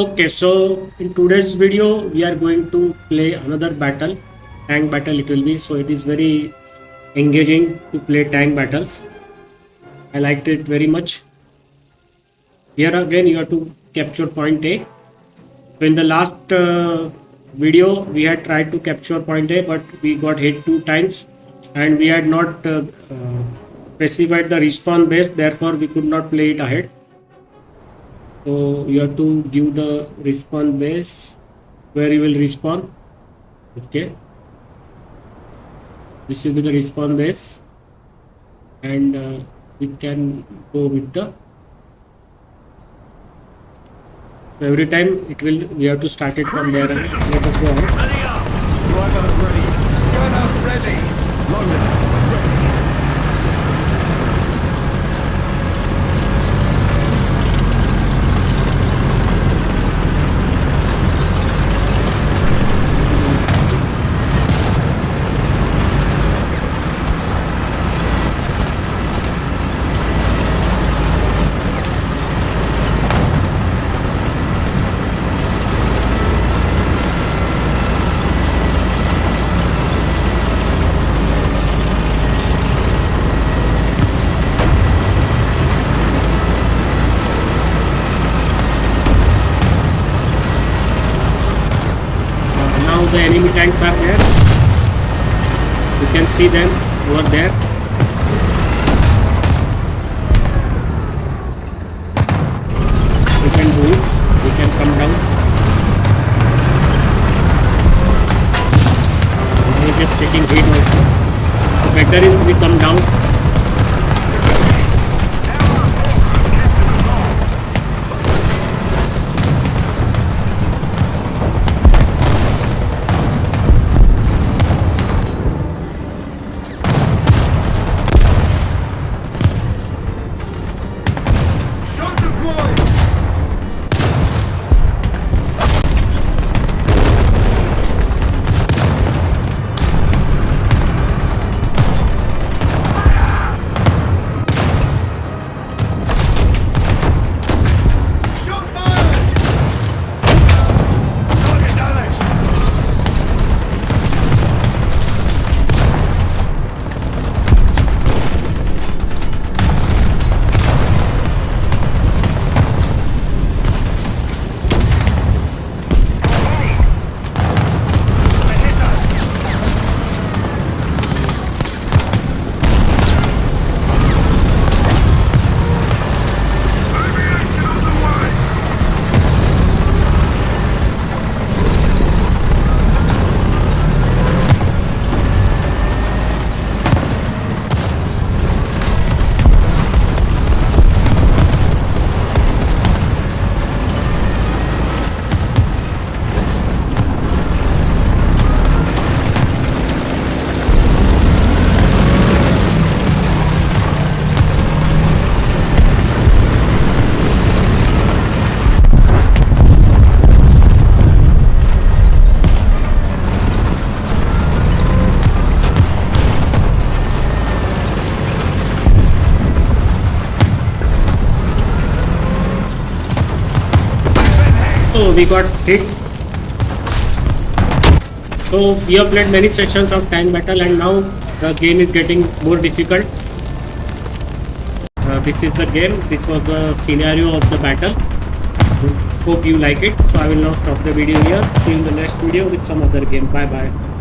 Okay, so in today's video, we are going to play another battle, tank battle it will be. So it is very engaging to play tank battles. I liked it very much. Here again, you have to capture point A. So in the last video, we had tried to capture point A, but we got hit 2 times and we had not specified the respawn base. Therefore, we could not play it ahead. So you have to give the respawn base where you will respawn. Okay, this will be the respawn base, and we can go with the every time it will. We have to start it from there. And let us go on. Now the enemy tanks are there. You can see them over there. We can do it. We can come down. It is taking hit also. So better is we come down. So we got hit. So we have played many sessions of tank battle, and now the game is getting more difficult. This is the game. This was the scenario of the battle. Hope you like it. So I will now stop the video here. See you in the next video with some other game. Bye bye.